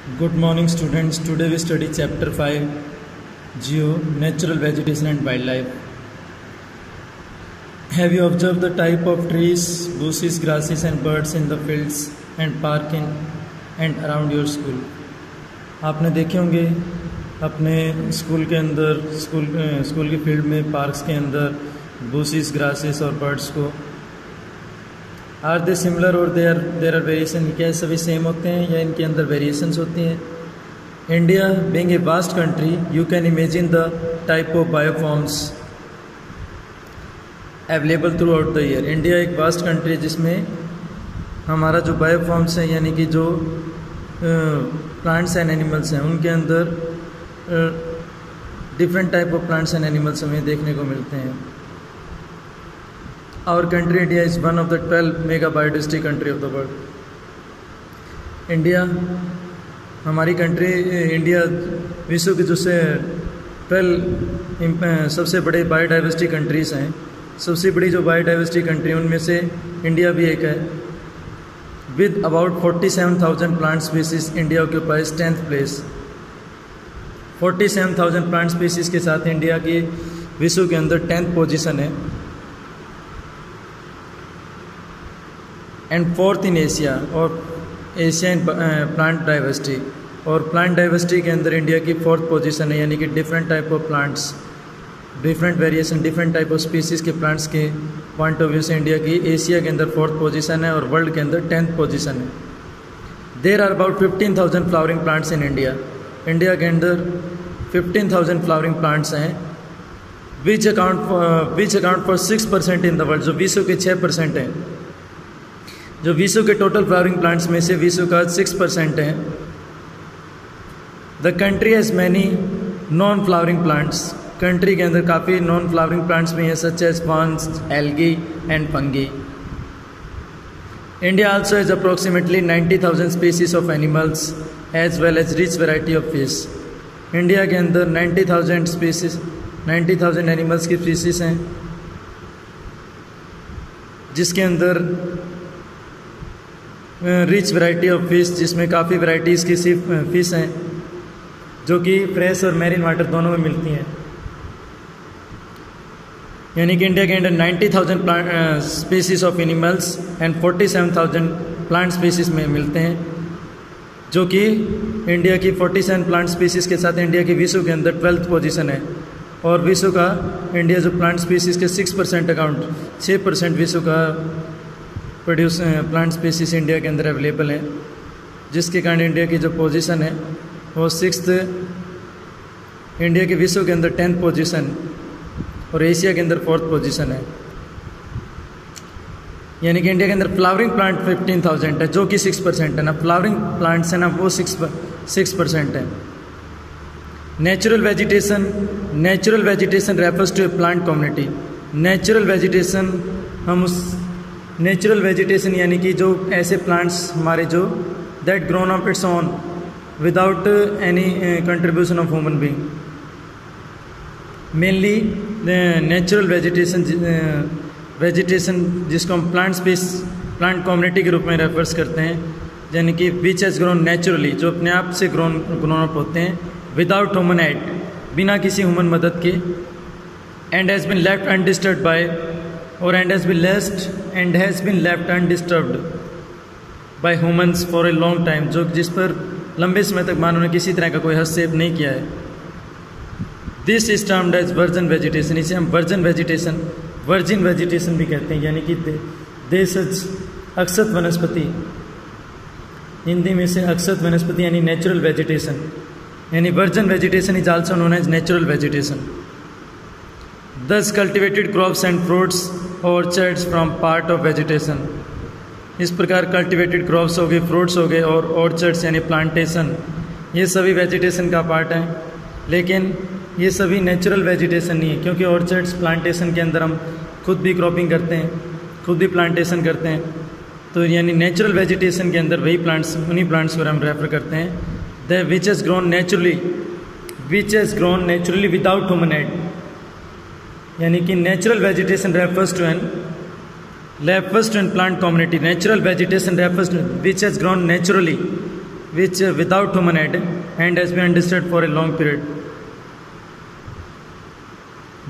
Good morning, students. Today we study chapter 5, Geo, Natural Vegetation and Wildlife. Have you observed the type of trees, bushes, grasses and birds in the fields and park in and around your school? आपने देखे होंगे अपने school के अंदर school के field में, parks के अंदर bushes, grasses और birds को. आर दे सिमिलर और देर आर वेरिएशन? क्या सभी सेम होते हैं या इनके अंदर वेरिएशंस होती हैं? India being a vast country, you can imagine the type of bioforms available throughout the year. India एक वास्ट कंट्री है जिसमें हमारा जो बायोफॉर्म्स हैं, यानी कि जो प्लांट्स एंड एनिमल्स हैं, उनके अंदर different type of plants and animals हमें देखने को मिलते हैं. Our country India is one of the 12 mega biodiversity country of the world. India, हमारी कंट्री इंडिया विश्व के जो से 12 सबसे बड़े बायोडाइवर्सिटी कंट्रीज़ हैं. सबसे बड़ी जो बायोडाइवर्सिटी कंट्री उनमें से इंडिया भी एक है. With about 47,000 plant species, India occupies 10th place. 47,000 plant species के साथ इंडिया की विश्व के अंदर 10th पोजीशन है. एंड 4th इन एशिया, और एशिया इन प्लांट डाइवर्सिटी. और प्लांट डाइवर्सिटी के अंदर इंडिया की 4th पोजीशन है, यानी कि different type of plants, different variation, different type of species के प्लांट्स के पॉइंट ऑफ व्यू से इंडिया की एशिया के अंदर 4th पोजीशन है और वर्ल्ड के अंदर 10th पोजीशन है. There are about 15,000 flowering plants in India. India के अंदर 15,000 फ्लावरिंग प्लांट्स हैं, which account for 6% in the world, जो विश्व के 6% हैं. जो विश्व के टोटल फ्लावरिंग प्लांट्स में से विश्व का 6% है. The country has many non flowering plants. Country के अंदर काफ़ी नॉन फ्लावरिंग प्लांट्स भी हैं, such as ferns, algae and fungi. India also has approximately 90,000 species of animals as well as rich variety of fish. India के अंदर 90,000 animals की species हैं, जिसके अंदर रिच वैरायटी ऑफ फिश, जिसमें काफ़ी वैरायटीज़ की फ़िश हैं जो कि फ्रेश और मैरीन वाटर दोनों में मिलती हैं. यानी कि इंडिया के अंदर 90,000 plant species of animals and 47,000 plant species में मिलते हैं, जो कि इंडिया की 47 प्लांट स्पीसीज़ के साथ इंडिया की विश्व के अंदर 12th पोजीशन है. और विश्व का इंडिया जो प्लांट स्पीसीज़ के 6% विश्व का प्रोड्यूस प्लांट स्पीसीज इंडिया के अंदर अवेलेबल है, जिसके कारण इंडिया की जो पोजीशन है वो 6th, इंडिया के विश्व के अंदर 10th पोजीशन और एशिया के अंदर 4th पोजीशन है. यानी कि इंडिया के अंदर फ्लावरिंग प्लांट 15,000 है, जो कि 6% है ना. फ्लावरिंग प्लांट्स है ना, वो 6% है. Natural vegetation refers to a plant community. Natural vegetation यानी कि जो ऐसे प्लांट्स हमारे जो that grown of its own without any contribution of human being. Mainly natural vegetation जिसको हम प्लांट कम्युनिटी के रूप में रेफर्स करते हैं, यानी कि विच हैज़ ग्रोन नेचुरली, जो अपने आप से ग्रोन अप होते हैं, विदाउट ह्यूमन एड, बिना किसी ह्यूमन मदद के. And has been left undisturbed by, और and has been left undisturbed by humans for a long time, जो जिस पर लंबे समय तक मानव ने किसी तरह का कोई हस्तक्षेप नहीं किया है. This is termed as virgin vegetation. इसे हम वर्जिन वेजिटेशन भी कहते हैं, यानी कि देशज अक्षत वनस्पति. हिंदी में से अक्षत वनस्पति यानी नेचुरल वेजिटेशन, यानी virgin vegetation is also known as natural vegetation. Thus cultivated crops and fruits orchards from part of vegetation. इस प्रकार कल्टिवेटेड क्रॉप्स हो गए, फ्रूट्स हो गए और ऑर्चर्ड्स यानी प्लांटेशन, ये सभी वेजिटेशन का पार्ट हैं. लेकिन ये सभी नेचुरल वेजिटेशन नहीं है, क्योंकि ऑर्चर्ड्स, प्लांटेशन के अंदर हम खुद भी क्रॉपिंग करते हैं, खुद भी प्लांटेशन करते हैं. तो यानी नेचुरल वेजिटेशन के अंदर वही प्लांट्स, उन्हीं प्लांट्स को हम रेफर करते हैं. The which has grown naturally without human aid. यानी कि natural vegetation refers to an plant community. Natural vegetation refers to which has grown naturally which without human aid and has been undisturbed for a long period.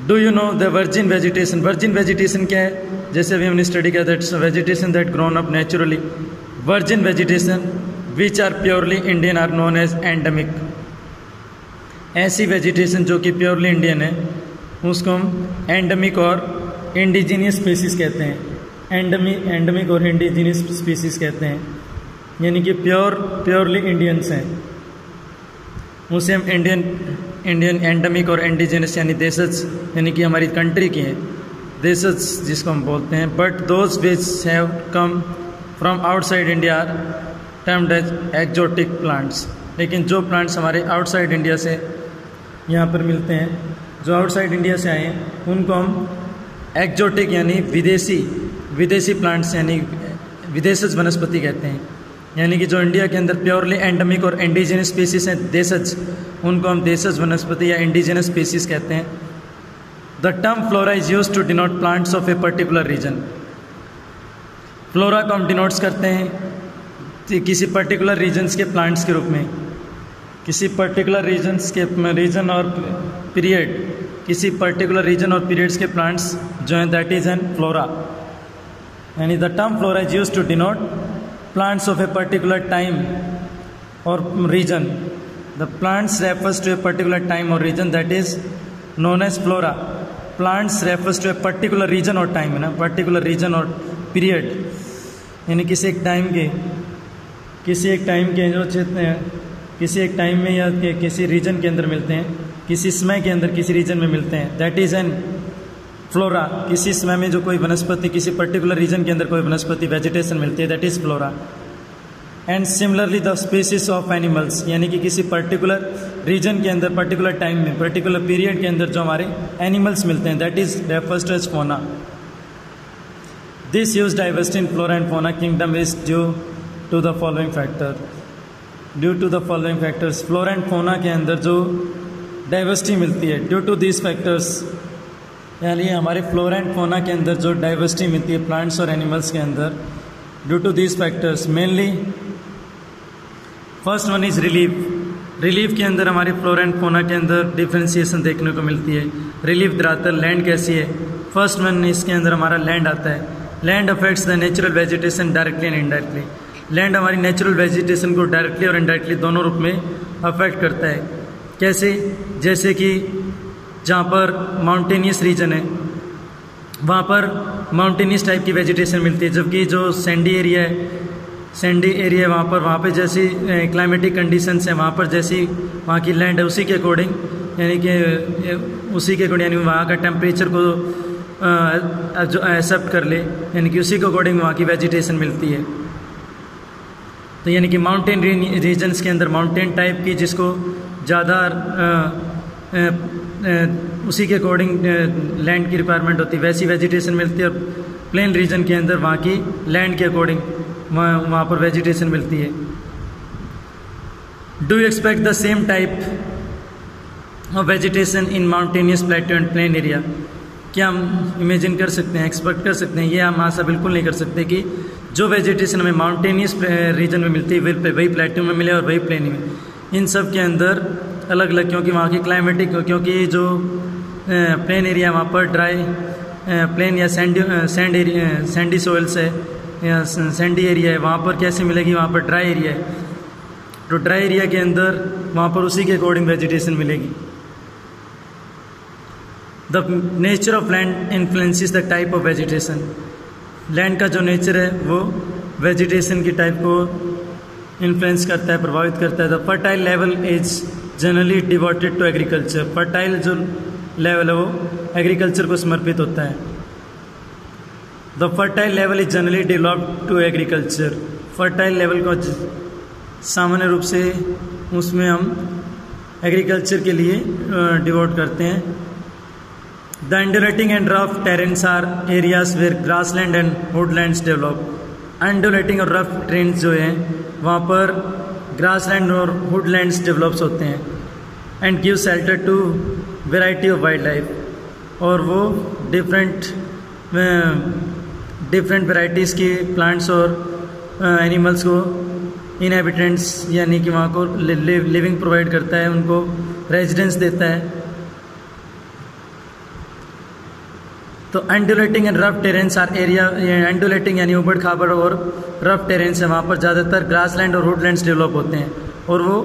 Do you know the virgin vegetation? Virgin vegetation क्या है? जैसे अभी हमने study किया, that's vegetation that grown up naturally. Virgin vegetation which are purely Indian are known as endemic. ऐसी vegetation जो कि purely Indian है उसको हम endemic और indigenous species कहते हैं। endemic और indigenous species कहते हैं, यानी कि प्योरली इंडियंस हैं, उसे हम इंडियन एंडेमिक और इंडिजिनस यानी देशज यानी कि हमारी कंट्री की हैं देशज जिसको हम बोलते हैं। But those which have come from outside India are termed as exotic plants. लेकिन जो प्लांट्स हमारे आउटसाइड इंडिया से यहाँ पर मिलते हैं, जो आउटसाइड इंडिया से आए हैं, उनको हम एक्जोटिक यानी विदेशी प्लांट्स यानी विदेशज वनस्पति कहते हैं। यानी कि जो इंडिया के अंदर प्योरली एंडेमिक और इंडिजिनस स्पीसीज हैं देशज, उनको हम देशज वनस्पति या इंडिजिनस स्पीसीज कहते हैं। The term flora is used to denote plants of a particular region. Flora को हम डिनोट्स करते हैं किसी पर्टिकुलर रीजन्स के प्लांट्स के रूप में, किसी पर्टिकुलर रीजन और पीरियड, किसी पर्टिकुलर रीजन और पीरियड्स के प्लांट्स जो हैं, दैट इज एन फ्लोरा। यानी the term flora is used to denote plants of a particular time or region. The plants refers to a particular time or region, that is known as flora. Plants refers to a particular region or time, ना particular region और period, यानी किसी एक time के जो क्षेत्र हैं, किसी एक टाइम में या किसी रीजन के अंदर मिलते हैं, किसी समय के अंदर किसी रीजन में मिलते हैं, दैट इज एन फ्लोरा। किसी समय में जो कोई वनस्पति किसी पर्टिकुलर रीजन के अंदर कोई वनस्पति वेजिटेशन मिलती है, that is flora. And similarly the species of animals, यानी कि किसी पर्टिकुलर रीजन के अंदर पर्टिकुलर टाइम में पर्टिकुलर पीरियड के अंदर जो हमारे एनिमल्स मिलते हैं, that is refers to as fauna. This huge diversity in flora and fauna kingdom is due to the following factors. Flora and fauna के अंदर जो डाइवर्सिटी मिलती है, ड्यू टू दिस फैक्टर्स, यानी हमारे फ्लोरा एंड फोना के अंदर जो डाइवर्सिटी मिलती है प्लांट्स और एनिमल्स के अंदर, due to this factors mainly first one is relief के अंदर हमारे फ्लोरा एंड फोना के अंदर डिफ्रेंसिएशन देखने को मिलती है। रिलीफ धरातल लैंड कैसी है, फर्स्ट वन इसके अंदर हमारा लैंड आता है। Land affects the natural vegetation directly and indirectly. Land हमारी नेचुरल वेजिटेशन को डायरेक्टली और इनडायरेक्टली दोनों रूप में अफेक्ट करता है। कैसे? जैसे कि जहाँ पर माउंटेनियस रीजन है वहाँ पर माउंटेनियस टाइप की वेजिटेशन मिलती है, जबकि जो सैंडी एरिया है वहाँ पे जैसी क्लाइमेटिक कंडीशंस हैं, वहाँ पर जैसी वहाँ की लैंड है उसी के अकॉर्डिंग यानी वहाँ का टेम्परेचर को जो एक्सेप्ट कर ले, यानी कि उसी के अकॉर्डिंग वहाँ की वेजिटेशन मिलती है। तो यानी कि माउंटेन रीजन्स के अंदर माउंटेन टाइप की जिसको ज़्यादा उसी के अकॉर्डिंग लैंड की रिक्वायरमेंट होती है, वैसी वेजिटेशन मिलती है। और प्लेन रीजन के अंदर वहाँ की लैंड के अकॉर्डिंग वहाँ पर वेजिटेशन मिलती है। Do you expect the same type of vegetation in mountainous plateau and plain area? क्या हम इमेजिन कर सकते हैं, एक्सपेक्ट कर सकते हैं? ये हम आशा बिल्कुल नहीं कर सकते कि जो वेजिटेशन हमें माउंटेनियस रीजन में मिलती है वही प्लेटो में मिले और वही प्लेन में। इन सब के अंदर अलग अलग, क्योंकि वहाँ की क्लाइमेटिक, क्योंकि जो प्लेन एरिया वहाँ पर ड्राई प्लेन या सैंडी सोइल्स है या सैंडी एरिया है, वहाँ पर कैसे मिलेगी? वहाँ पर ड्राई एरिया है, तो ड्राई एरिया के अंदर वहाँ पर उसी के अकॉर्डिंग वेजिटेशन मिलेगी। The nature of land influences the type of vegetation. Land का जो नेचर है वो वेजिटेशन की टाइप को इन्फ्लुएंस करता है, प्रभावित करता है। The fertile level is generally devoted to agriculture. Fertile जो लेवल है वो एग्रीकल्चर को समर्पित होता है। The fertile level is generally developed to agriculture. Fertile level को सामान्य रूप से उसमें हम एग्रीकल्चर के लिए डिवोट करते हैं। The undulating and rough terrains are areas where grassland and woodlands develop. Undulating और रफ टेरेन्स जो हैं वहाँ पर ग्रासलैंड और वुडलैंड्स डेवलप्स होते हैं। And give shelter to variety of wild life, और वो डिफरेंट वेराइटीज़ की प्लांट्स और एनिमल्स को इनहेबिटेंट्स यानी कि वहाँ को लिविंग प्रोवाइड करता है, उनको रेजिडेंस देता है। तो undulating and rough terrains are area, undulating यानी उबड़ खाबड़ और रफ टेरेंस है, वहाँ पर ज़्यादातर ग्रासलैंड और वुडलैंड्स डेवलप होते हैं, और वो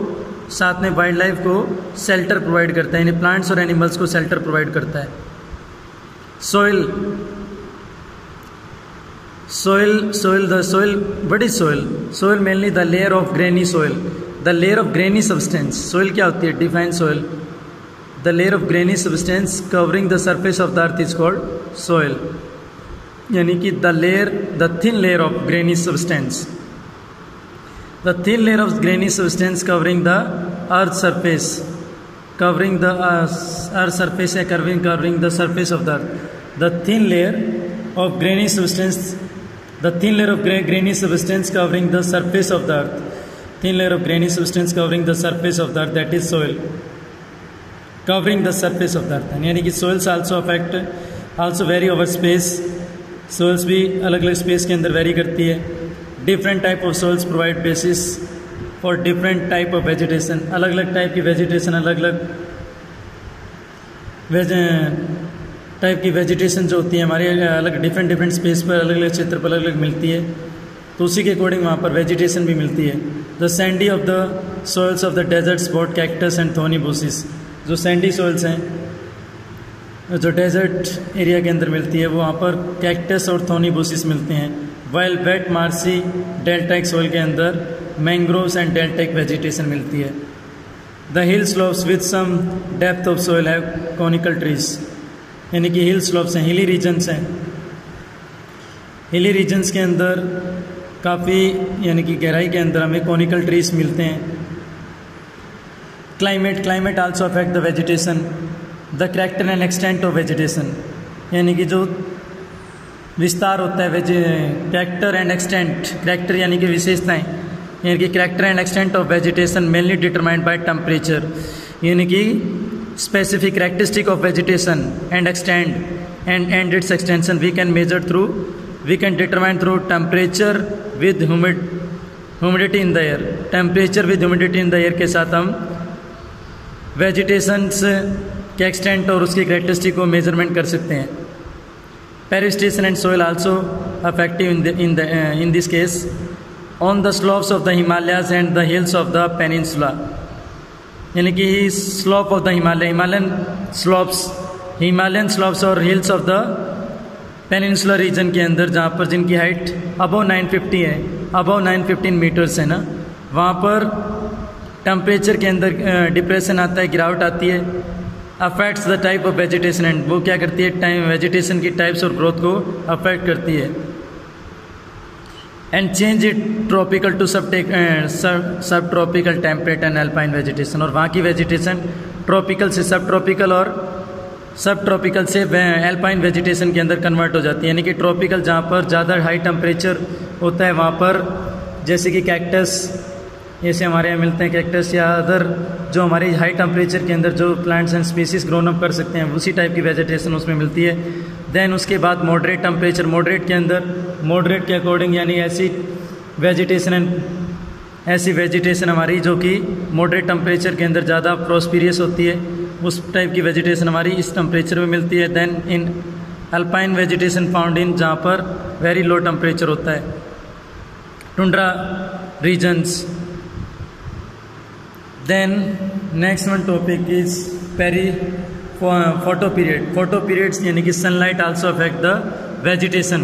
साथ में वाइल्ड लाइफ को शेल्टर प्रोवाइड करता है, यानी प्लांट्स और एनिमल्स को शेल्टर प्रोवाइड करता है। Soil, what is soil? Soil mainly the layer of grainy soil, the layer of grainy substance. Soil क्या होती है? Define soil, the layer of grainy substance covering the surface of the earth is called soil, यानी कि the thin layer of grainy substance, the thin layer of grainy substance covering the earth surface, covering the earth surface है, covering the surface of the earth, the thin layer of grainy substance, the thin layer of grainy substance covering the surface of the earth, thin layer of grainy substance covering the surface of the earth, that is soil, covering the surface of the earth। यानी कि soils also affect, also vary over space, soils भी अलग अलग space के अंदर vary करती है। different type of soils provide basis for different type of vegetation, अलग अलग type की vegetation, अलग अलग टाइप की वेजिटेशन जो होती है हमारे अलग डिफरेंट स्पेस पर, अलग अलग क्षेत्र पर अलग अलग मिलती है, तो उसी के अकॉर्डिंग वहाँ पर वेजिटेशन भी मिलती है। The sandy of the soils of the desert spot cactus and thorny bushes, जो सैंडी सॉइल्स हैं जो डेजर्ट एरिया के अंदर मिलती है, वो वहाँ पर कैक्टस और थॉर्नी बुशेस मिलते हैं। While wet marshy deltaic soil के अंदर मैंग्रोव्स एंड डेल्टाइक वेजिटेशन मिलती है। The hill slopes with some depth of soil have conical trees, यानी कि हिल स्लोप्स हैं, हिली रीजन्स हैं, हिली रीजन्स के अंदर काफ़ी यानी कि गहराई के अंदर हमें कॉनिकल ट्रीज मिलते हैं। Climate also affect the vegetation, the character and extent of vegetation, यानी कि जो विस्तार होता है कैरेक्टर एंड एक्सटेंट, कैरेक्टर यानी कि विशेषताएँ, यानी कि character and extent of vegetation mainly determined by temperature, यानी कि specific characteristic of vegetation and extent and its extension we can determine through temperature with humidity in the air, temperature with humidity in the air के साथ हम vegetation के extent और उसकी characteristic को measurement कर सकते हैं। Precipitation and soil also affective in this case on the slopes of the Himalayas and the hills of the peninsula, यानी कि slope of the Himalayan slopes और hills of the peninsular region के अंदर, जहाँ पर जिनकी हाइट अबव 950 है, above 915 metres है ना, वहाँ पर टेम्परेचर के अंदर डिप्रेशन आता है, गिरावट आती है। Affects the type of vegetation, and वो क्या करती है, वेजिटेशन की टाइप्स और ग्रोथ को अफेक्ट करती है। And change it tropical to sub tropical temperate and alpine vegetation, और वहाँ की वेजिटेशन ट्रॉपिकल से सब ट्रॉपिकल से एल्पाइन वेजिटेशन के अंदर कन्वर्ट हो जाती है। यानी कि ट्रॉपिकल जहाँ पर ज़्यादा हाई टेम्परेचर होता है, वहाँ पर जैसे कि कैक्टस, जैसे हमारे यहाँ मिलते हैं कैक्टस, या अदर जो हमारे हाई टेम्परेचर के अंदर जो plants and species grown up कर सकते हैं, उसी टाइप की वेजिटेशन उसमें मिलती है। देन उसके बाद मॉडरेट टेम्परेचर, मॉडरेट के अंदर मॉडरेट के अकॉर्डिंग, यानी ऐसी वेजिटेशन हमारी जो कि मॉडरेट टेम्परेचर के अंदर ज़्यादा प्रॉस्पिरियस होती है, उस टाइप की वेजिटेशन हमारी इस टेम्परेचर में मिलती है। Then in alpine vegetation found in, जहाँ पर वेरी लो टेम्परेचर होता है। Tundra regions. Then next one topic is photo period. Photo periods यानी कि sunlight also affect the vegetation,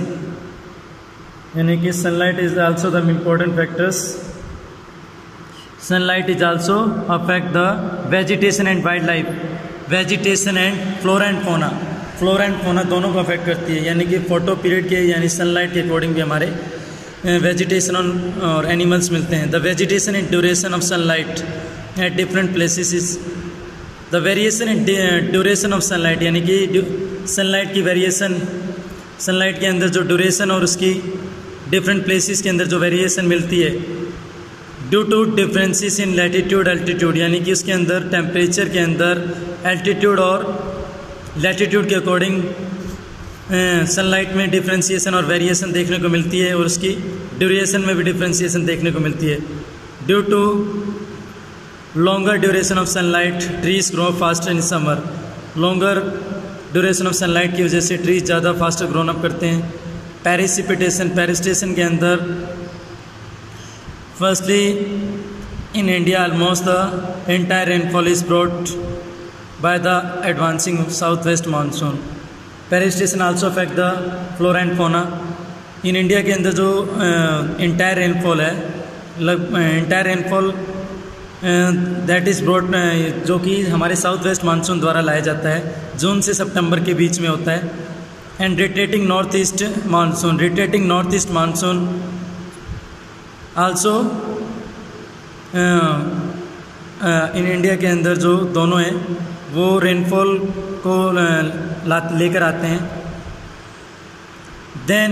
यानी कि sunlight is also the important factors. Sunlight is also affect the vegetation and wild life, vegetation and flora and fauna दोनों को affect करती है। यानी कि फोटो पीरियड के यानी सनलाइट के अकॉर्डिंग भी हमारे वेजिटेशन और एनिमल्स मिलते हैं। The vegetation and duration of sunlight at different places is the variation in duration of sunlight, यानी कि सनलाइट की वेरिएशन, सनलाइट के अंदर जो ड्यूरेशन और उसकी डिफरेंट प्लेसेस के अंदर जो वेरिएशन मिलती है, due to differences in latitude altitude, यानी कि उसके अंदर टेम्परेचर के अंदर एल्टीट्यूड और लैटिट्यूड के अकॉर्डिंग सनलाइट में डिफ्रेंसीसन और वेरिएशन देखने को मिलती है, और उसकी ड्यूरेशन में भी डिफ्रेंसीसन देखने को मिलती है। Due to longer duration of sunlight trees grow faster in summer. Longer duration of sunlight की वजह से ट्रीज ज़्यादा फास्टर ग्रोन अप करते हैं। पेरिसिपिटेशन के अंदर firstly in India almost the entire rainfall is brought by the advancing south west monsoon. Precipitation also affect the flora and fauna. In India के अंदर जो इंटायर रेनफॉल है, entire rainfall that is brought, जो कि हमारे south west monsoon द्वारा लाया जाता है, जून से सितंबर के बीच में होता है। And rotating north east monsoon also in India के अंदर जो दोनों हैं वो रेनफॉल को लेकर आते हैं। Then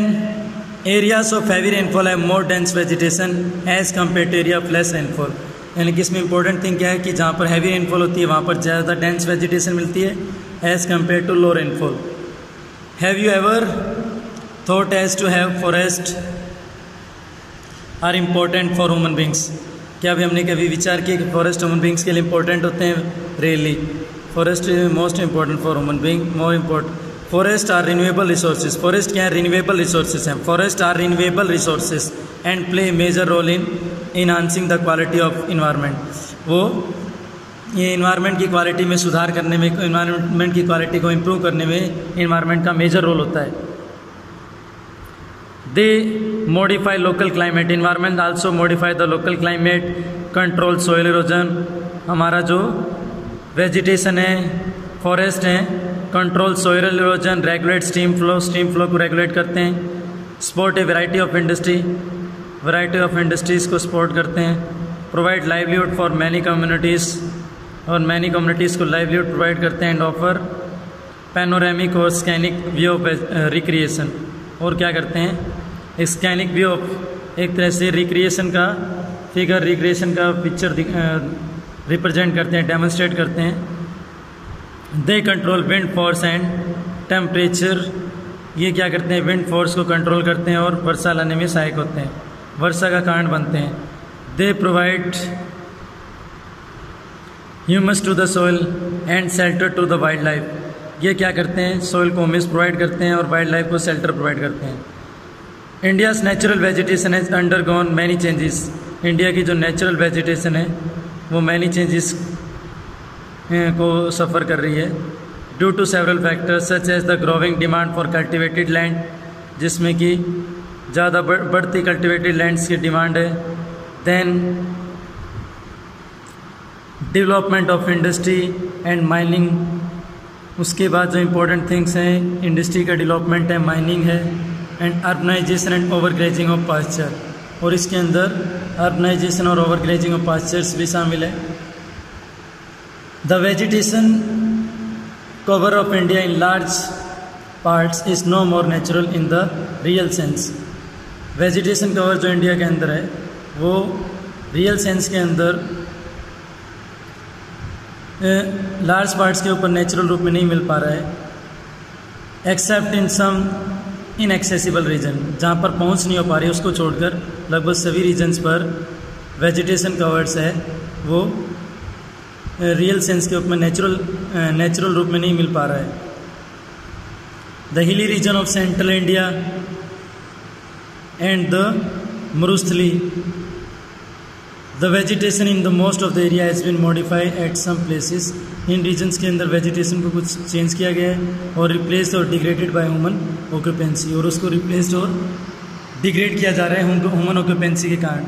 areas of heavy rainfall है more dense vegetation as compare to area of less rainfall. यानी कि इसमें इंपॉर्टेंट थिंग क्या है कि जहाँ पर हैवी रेनफॉल होती है वहाँ पर ज़्यादा डेंस वेजिटेशन मिलती है as compare to low rainfall. Have you ever thought as to have forest are important for human beings? क्या अभी हमने कभी विचार किया कि फॉरेस्ट ह्यूमन बींग्स के लिए इंपॉर्टेंट होते हैं? Really forest is most important for human being, more important. Forest are renewable resources. Forest क्या है? रिन्यूएबल रिसोर्सेज हैं। Forest are renewable resources and play major role in enhancing the quality of environment. वो ये environment की quality में सुधार करने में, इन्वायरमेंट की क्वालिटी को इम्प्रूव करने में इन्वायरमेंट का मेजर रोल होता है। They modify local climate. Environment also modify the local climate, control soil erosion. हमारा जो वेजिटेशन है, फॉरेस्ट है, control soil erosion, regulate stream flow को रेगुलेट करते हैं। Support a variety of industries को सपोर्ट करते हैं। Provide livelihood for many communities, और मैनी कम्युनिटीज़ को लाइवलीहुड प्रोवाइड करते हैं। एंड ऑफर पैनोरामिक और स्कैनिक व्यू ऑफ रिक्रिएशन। और क्या करते हैं? स्कैनिक व्यू ऑफ, एक तरह से रिक्रिएशन का फिगर, रिक्रिएशन का पिक्चर रिप्रेजेंट करते हैं, डेमोन्स्ट्रेट करते हैं। They control wind force and temperature. ये क्या करते हैं? विंड फोर्स को कंट्रोल करते हैं और वर्षा लाने में सहायक होते हैं, वर्षा का कारण बनते हैं। They provide humus to the soil and shelter to the wild life. ये क्या करते हैं? सोइल को ह्यूमस प्रोवाइड करते हैं और वाइल्ड लाइफ को शेल्टर प्रोवाइड करते हैं। India's natural vegetation has undergone many changes. India की जो नेचुरल वेजिटेशन है वो मैनी चेंजेस को सफ़र कर रही है due to several factors such as the growing demand for cultivated land, जिसमें कि ज़्यादा बढ़ती कल्टिवेटेड लैंड्स की डिमांड है। Then development of industry and mining. उसके बाद जो इम्पोर्टेंट थिंग्स हैं, इंडस्ट्री का डेवलपमेंट है, माइनिंग है, and urbanisation and overgrazing of pasture. और इसके अंदर अर्बनाइजेशन और ओवरग्रेजिंग ऑफ पास्चर्स भी शामिल है। The vegetation cover of India in large parts is no more natural in the real sense. Vegetation cover जो इंडिया के अंदर है वो रियल सेंस के अंदर लार्ज पार्ट्स के ऊपर नेचुरल रूप में नहीं मिल पा रहा है, except in some inaccessible region. जहाँ पर पहुँच नहीं हो पा रही उसको छोड़कर लगभग सभी रीजन्स पर वेजिटेशन कवर्स है वो रियल सेंस के रूप में, नेचुरल रूप में नहीं मिल पा रहा है। The hilly region of central India and the Marusthali, the vegetation in the most of the area has been modified at some places. In regions के अंदर वेजिटेशन को कुछ चेंज किया गया है और रिप्लेस्ड और डिग्रेडेड बाय ह्यूमन ऑक्यूपेंसी, और उसको रिप्लेस्ड और डिग्रेड किया जा रहा है ह्यूमन ऑक्यूपेंसी के कारण।